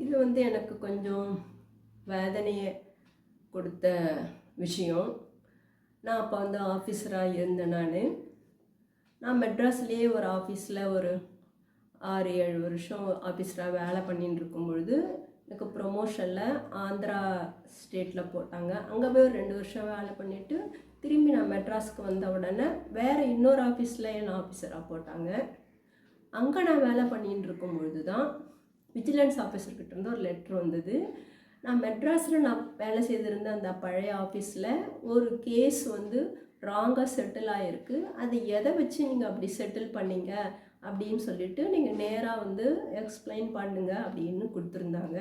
இது வந்து எனக்கு கொஞ்சம் வேதனையை கொடுத்த விஷயம். நான் அப்போ வந்து ஆஃபீஸராக இருந்தேன். நான் மெட்ராஸ்லேயே ஒரு ஆஃபீஸில் ஒரு 6-7 வருஷம் ஆஃபீஸராக வேலை பண்ணிட்டு இருக்கும் பொழுது எனக்கு ப்ரொமோஷனில் ஆந்திரா ஸ்டேட்டில் போட்டாங்க. அங்கே போய் ஒரு 2 வருஷம் வேலை பண்ணிவிட்டு திரும்பி நான் மெட்ராஸுக்கு வந்த உடனே வேறு இன்னொரு ஆஃபீஸில் என்னை ஆஃபீஸராக போட்டாங்க. அங்கே நான் வேலை பண்ணிட்டு இருக்கும் பொழுது தான் விஜிலன்ஸ் ஆஃபீஸர்கிட்ட இருந்து ஒரு லெட்ரு வந்தது. நான் மெட்ராஸில் நான் வேலை செய்திருந்த அந்த பழைய ஆஃபீஸில் ஒரு கேஸ் வந்து ராங்காக செட்டில் ஆகிருக்கு. அது எதை வச்சு நீங்கள் அப்படி செட்டில் பண்ணீங்க அப்படின்னு சொல்லிவிட்டு நீங்கள் நேராக வந்து எக்ஸ்பிளைன் பண்ணுங்க அப்படின்னு கொடுத்துருந்தாங்க.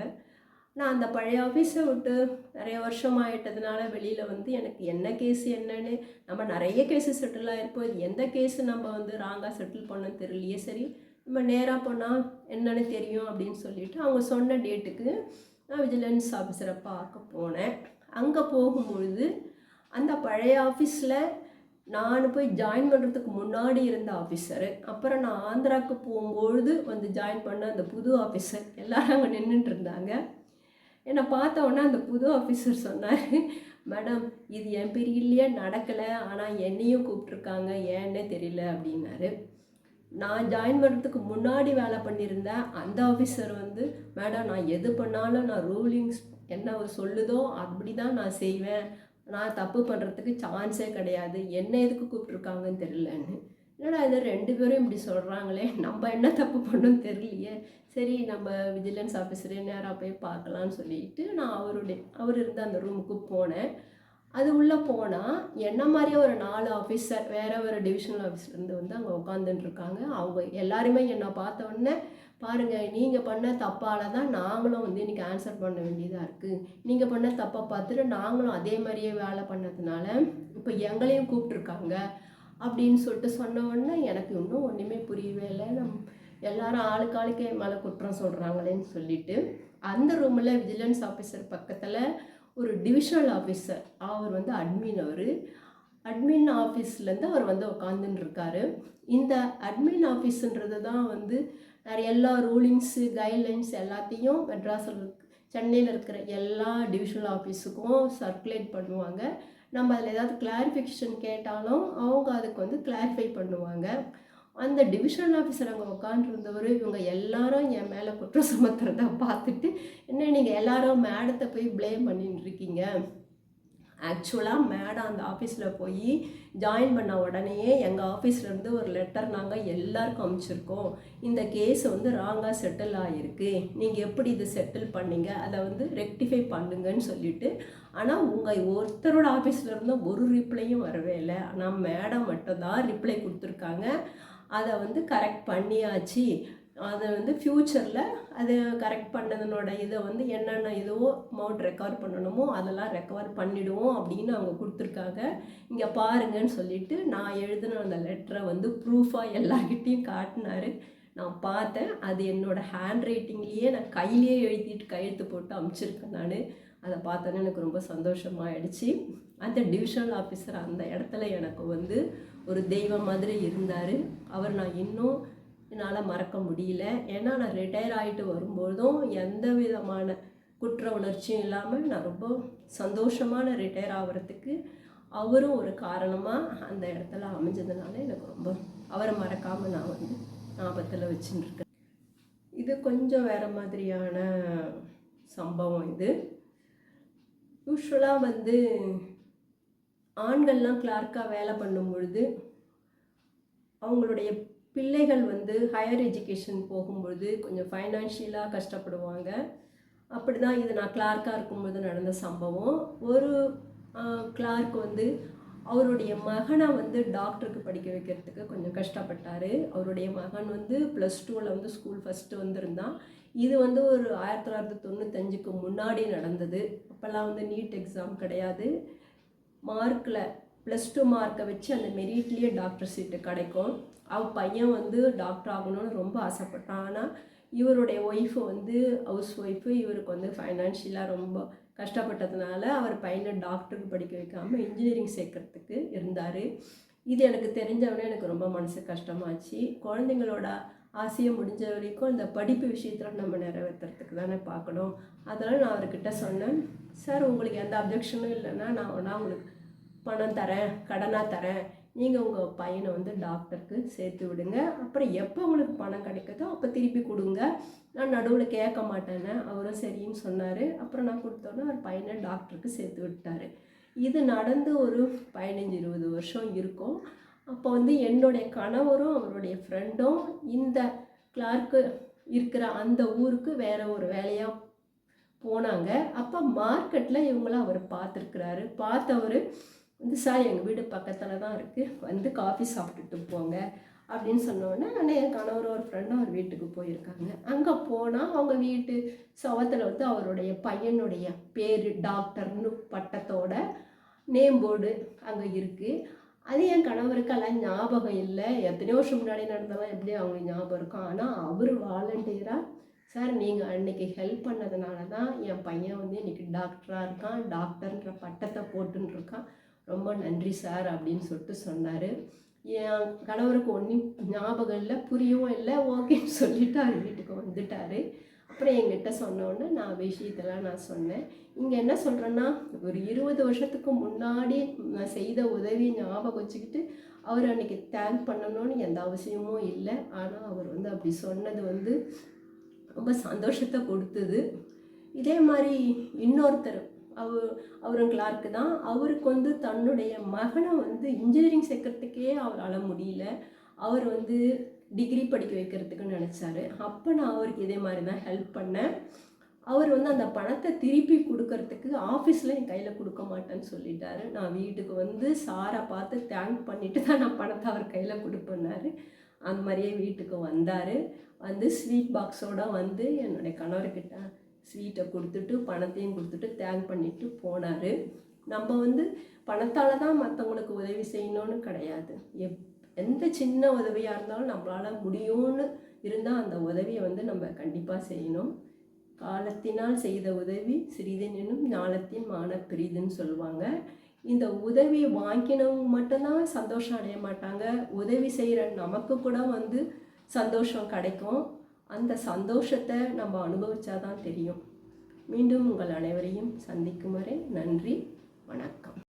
நான் அந்த பழைய ஆஃபீஸை விட்டு நிறைய வருஷம் ஆகிட்டதுனால வெளியில் வந்து எனக்கு என்ன கேஸ் என்னன்னு, நம்ம நிறைய கேஸு செட்டில் ஆகிருப்போம், இது எந்த கேஸு நம்ம வந்து ராங்காக செட்டில் பண்ணோன்னு தெரியலையே, சரி நம்ம நேராக போனால் என்னென்னு தெரியும் அப்படின்னு சொல்லிவிட்டு அவங்க சொன்ன டேட்டுக்கு நான் விஜிலன்ஸ் ஆஃபீஸரை பார்க்க போனேன். அங்கே போகும்பொழுது அந்த பழைய ஆஃபீஸில் நான் போய் ஜாயின் பண்ணுறதுக்கு முன்னாடி இருந்த ஆஃபீஸரு, அப்புறம் நான் ஆந்திராவுக்கு போகும்பொழுது வந்து ஜாயின் பண்ண அந்த புது ஆஃபீஸர் எல்லோரும் அங்கே நின்றுட்டு இருந்தாங்க. என்னை பார்த்தோன்னே அந்த புது ஆஃபீஸர் சொன்னார், மேடம் இது என் பீரியட்லேயே நடக்கலை, ஆனால் என்னையும் கூப்பிட்ருக்காங்க, ஏன்னே தெரியல அப்படின்னாரு. நான் ஜாயின் பண்ணுறதுக்கு முன்னாடி வேலை பண்ணியிருந்தேன் அந்த ஆஃபீஸர் வந்து, மேடம் நான் எது பண்ணாலும் நான் ரூலிங்ஸ் என்ன ஒரு சொல்லுதோ அப்படி தான் நான் செய்வேன், நான் தப்பு பண்ணுறதுக்கு சான்ஸே கிடையாது, என்ன எதுக்கு கூப்பிட்ருக்காங்கன்னு தெரியலன்னு. என்னடா இது 2 பேரும் இப்படி சொல்கிறாங்களே, நம்ம என்ன தப்பு பண்ணோன்னு தெரியலையே, சரி நம்ம விஜிலன்ஸ் ஆஃபீஸரே நேராக போய் பார்க்கலான்னு சொல்லிட்டு நான் அவர் இருந்த அந்த ரூமுக்கு போனேன். அது உள்ளே போனால் என்ன மாதிரியே ஒரு 4 ஆஃபீஸர் வேறு வேறு டிவிஷனல் ஆஃபீஸ்லேருந்து வந்து அங்கே உட்காந்துட்டுருக்காங்க. அவங்க எல்லாருமே என்னை பார்த்த உடனே, பாருங்கள் நீங்கள் பண்ண தப்பால் தான் நாங்களும் வந்து இன்றைக்கி ஆன்சர் பண்ண வேண்டியதாக இருக்குது, நீங்கள் பண்ண தப்பை பார்த்துட்டு நாங்களும் அதே மாதிரியே வேலை பண்ணதுனால இப்போ எங்களையும் கூப்பிட்ருக்காங்க அப்படின்னு சொல்லிட்டு சொன்ன உடனே எனக்கு இன்னும் ஒன்றுமே புரியவே இல்லை. எல்லாரும் ஆளுக்கு மேலே குற்றம் சொல்கிறாங்களேன்னு சொல்லிட்டு அந்த ரூமில் விஜிலன்ஸ் ஆஃபீஸர் பக்கத்தில் ஒரு டிவிஷனல் ஆஃபீஸர், அவர் வந்து அட்மின் ஆஃபீஸ்லேருந்து அவர் வந்து உட்காந்துன்னு இருக்காரு. இந்த அட்மின் ஆஃபீஸுன்றது தான் வந்து நிறைய எல்லா ரூலிங்ஸு கைட்லைன்ஸ் எல்லாத்தையும் மெட்ராஸில் சென்னையில் இருக்கிற எல்லா டிவிஷனல் ஆஃபீஸுக்கும் சர்க்குலேட் பண்ணுவாங்க. நம்ம அதில் ஏதாவது கிளாரிஃபிகேஷன் கேட்டாலும் அவங்க அதுக்கு வந்து கிளாரிஃபை பண்ணுவாங்க. அந்த டிவிஷனல் ஆஃபீஸர் அங்கே உட்காந்துருந்தவர் இவங்க எல்லாரும் என் மேலே குற்றம் சுமத்துறதை பார்த்துட்டு, என்ன நீங்கள் எல்லாரும் மேடத்தை போய் ப்ளேம் பண்ணிட்டு இருக்கீங்க, ஆக்சுவலாக மேடம் அந்த ஆஃபீஸில் போய் ஜாயின் பண்ண உடனேயே எங்கள் ஆஃபீஸ்லேருந்து ஒரு லெட்டர் நாங்கள் எல்லாருக்கும் அனுப்பிச்சிருக்கோம், இந்த கேஸ் வந்து ராங்காக செட்டில் ஆகிருக்கு, நீங்கள் எப்படி இது செட்டில் பண்ணீங்க, அதை வந்து ரெக்டிஃபை பண்ணுங்கன்னு சொல்லிவிட்டு, ஆனால் உங்கள் ஒருத்தரோட ஆஃபீஸ்லேருந்து ஒரு ரிப்ளையும் வரவே இல்லை, ஆனால் மேடம் மட்டும்தான் ரிப்ளை கொடுத்துருக்காங்க, அதை வந்து கரெக்ட் பண்ணியாச்சு, அதை வந்து ஃப்யூச்சரில் அது கரெக்ட் பண்ணதனோட இதை வந்து என்னென்ன இதுவோ அமௌண்ட் ரெக்கவர் பண்ணணுமோ அதெல்லாம் ரெக்கவர் பண்ணிவிடுவோம் அப்படின்னு அவங்க கொடுத்துருக்காங்க, இங்கே பாருங்கன்னு சொல்லிவிட்டு நான் எழுதின அந்த லெட்டரை வந்து ப்ரூஃபாக எல்லார்கிட்டையும் காட்டினார். நான் பார்த்தேன், அது என்னோடய ஹேண்ட் ரைட்டிங்லேயே நான் கையிலேயே எழுதிட்டு கையெழுத்து போட்டு அனுப்பிச்சிருக்கேன். நான் அதை பார்த்தோன்னே எனக்கு ரொம்ப சந்தோஷமாகிடுச்சு. அந்த டிவிஷனல் ஆஃபீஸர் அந்த இடத்துல எனக்கு வந்து ஒரு தெய்வம் மாதிரி இருந்தார். அவர் நான் இன்னும் என்னால் மறக்க முடியல. ஏன்னா நான் ரிட்டையர் ஆகிட்டு வரும்போதும் எந்த விதமான குற்ற உணர்ச்சியும் இல்லாமல் நான் ரொம்ப சந்தோஷமான ரிட்டையர் ஆகிறதுக்கு அவரும் ஒரு காரணமாக அந்த இடத்துல அமைஞ்சதுனால எனக்கு ரொம்ப அவரை மறக்காமல் நான் வந்து ஞாபகத்தில் வச்சுட்டு இருக்கேன். இது கொஞ்சம் வேறு மாதிரியான சம்பவம். இது யூஸ்வலாக வந்து ஆண்கள்லாம் கிளார்க்காக வேலை பண்ணும் பொழுது அவங்களுடைய பிள்ளைகள் வந்து ஹையர் எஜுகேஷன் போகும்பொழுது கொஞ்சம் ஃபைனான்ஷியலாக கஷ்டப்படுவாங்க. அப்படி தான் இது நான் கிளார்க்காக இருக்கும்போது நடந்த சம்பவம். ஒரு கிளார்க் வந்து அவருடைய மகனை வந்து டாக்டருக்கு படிக்க வைக்கிறதுக்கு கொஞ்சம் கஷ்டப்பட்டார். அவருடைய மகன் வந்து +2ல் வந்து ஸ்கூல் ஃபஸ்ட்டு வந்திருந்தான். இது வந்து ஒரு 1995க்கு முன்னாடி நடந்தது. அப்போல்லாம் வந்து நீட் எக்ஸாம் கிடையாது. மார்க்கில் +2 மார்க்கை வச்சு அந்த மெரிட்லேயே டாக்டர் சீட்டு கிடைக்கும். பையன் வந்து டாக்டர் ஆகணும்னு ரொம்ப ஆசைப்பட்டான். ஆனால் இவருடைய ஒய்ஃபு வந்து ஹவுஸ் ஒய்ஃபு, இவருக்கு வந்து ஃபைனான்ஷியலாக ரொம்ப கஷ்டப்பட்டதுனால அவர் பையனை டாக்டருக்கு படிக்க வைக்காமல் இன்ஜினியரிங் சேர்க்கறதுக்கு இருந்தார். இது எனக்கு தெரிஞ்சவொடனே எனக்கு ரொம்ப மனசு கஷ்டமாச்சு. குழந்தைங்களோட ஆசையை முடிஞ்ச வரைக்கும் இந்த படிப்பு விஷயத்தில் நம்ம நிறைவேற்றுறதுக்கு தானே பார்க்கணும். அதனால் நான் அவர்கிட்ட சொன்னேன், சார் உங்களுக்கு எந்த அப்ஜெக்ஷனும் இல்லைன்னா நான் உங்களுக்கு பணம் தரேன், கடனாக தரேன், நீங்கள் உங்கள் பையனை வந்து டாக்டருக்கு சேர்த்து விடுங்க, அப்புறம் எப்போ உங்களுக்கு பணம் கிடைக்குதோ அப்போ திருப்பி கொடுங்க, நான் நடுவில் கேட்க மாட்டேன்னு. அவரும் சரின்னு சொன்னார். அப்புறம் நான் கொடுத்தோன்னே அவர் பையனை டாக்டருக்கு சேர்த்து விட்டார். இது நடந்து ஒரு 15-20 வருஷம் இருக்கும். அப்போ வந்து என்னுடைய கணவரும் அவருடைய ஃப்ரெண்டும் இந்த கிளார்க்கு இருக்கிற அந்த ஊருக்கு வேறு ஒரு வேலையாக போனாங்க. அப்போ மார்க்கெட்டில் இவங்கள அவர் பார்த்துருக்குறாரு. பார்த்தவர் வந்து, சார் எங்கள் வீடு பக்கத்தில் தான் இருக்குது, வந்து காஃபி சாப்பிட்டுட்டு போங்க அப்படின்னு சொன்னோடனே அண்ணன் என் கணவர் ஒரு ஃப்ரெண்டும் அவர் வீட்டுக்கு போயிருக்காங்க. அங்கே போனால் அவங்க வீட்டு சவத்தில் வந்து அவருடைய பையனுடைய பேர் டாக்டர்னு பட்டத்தோட நேம் போர்டு அங்கே இருக்குது. அது என் கணவருக்கெல்லாம் ஞாபகம் இல்லை. எத்தனையோ வருஷம் முன்னாடி நடந்ததெல்லாம் எப்படி அவங்களுக்கு ஞாபகம் இருக்கும். ஆனால் அவர் வாலண்டியராக, சார் நீங்கள் அன்றைக்கி ஹெல்ப் பண்ணதுனால தான் என் பையன் வந்து இன்றைக்கி டாக்டராக இருக்கான், டாக்டர்ன்ற பட்டத்தை போட்டுன்னு இருக்கான், ரொம்ப நன்றி சார் அப்படின்னு சொல்லிட்டு சொன்னார். என் கணவருக்கு ஒன்றும் ஞாபகம் இல்லை, புரியவும் இல்லை, ஓகேன்னு சொல்லிவிட்டு அவர் வீட்டுக்கு வந்துட்டார். அப்புறம் என்கிட்ட சொன்னோன்னே நான் விஷயத்தெல்லாம் நான் சொன்னேன். இங்கே என்ன சொல்கிறேன்னா, ஒரு 20 வருஷத்துக்கு முன்னாடி நான் செய்த உதவி ஞாபகம் வச்சுக்கிட்டு அவர் அன்றைக்கி தேங்க் பண்ணணும்னு எந்த அவசியமும் இல்லை. ஆனால் அவர் வந்து அப்படி சொன்னது வந்து ரொம்ப சந்தோஷத்தை கொடுத்தது. இதே மாதிரி இன்னொருத்தர், அவரும் கிளார்க்கு தான். அவருக்கு வந்து தன்னுடைய மகனை வந்து இன்ஜினியரிங் சேர்க்கறதுக்கே அவரால் முடியல. அவர் வந்து டிகிரி படிக்க வைக்கிறதுக்குன்னு நினச்சாரு. அப்போ நான் அவருக்கு இதே மாதிரி தான் ஹெல்ப் பண்ணேன். அவர் வந்து அந்த பணத்தை திருப்பி கொடுக்கறதுக்கு ஆஃபீஸில் என் கையில் கொடுக்க மாட்டேன்னு சொல்லிட்டாரு. நான் வீட்டுக்கு வந்து சாரை பார்த்து தேங்க் பண்ணிவிட்டு தான் நான் பணத்தை அவர் கையில் கொடுப்பேன்னாரு. அந்த மாதிரியே வீட்டுக்கு வந்தார். வந்து ஸ்வீட் பாக்ஸோடு வந்து என்னுடைய கணவர்கிட்ட ஸ்வீட்டை கொடுத்துட்டு பணத்தையும் கொடுத்துட்டு தேங்க் பண்ணிவிட்டு போனார். நம்ம வந்து பணத்தால் தான் மற்றவங்களுக்கு உதவி செய்யணும்னு கிடையாது. எந்த சின்ன உதவியாக இருந்தாலும் நம்மளால் முடியும்னு இருந்தால் அந்த உதவியை வந்து நம்ம கண்டிப்பாக செய்யணும். காலத்தினால் செய்த உதவி சிறிதெனும் ஞாலத்தின் மான பெரிதுன்னு சொல்லுவாங்க. இந்த உதவி வாங்கினவங்க மட்டும்தான் சந்தோஷம் அடைய மாட்டாங்க, உதவி செய்கிற நமக்கு கூட வந்து சந்தோஷம் கிடைக்கும். அந்த சந்தோஷத்தை நம்ம அனுபவிச்சாதான் தெரியும். மீண்டும் உங்கள் அனைவரையும் சந்திக்கும் வரை நன்றி, வணக்கம்.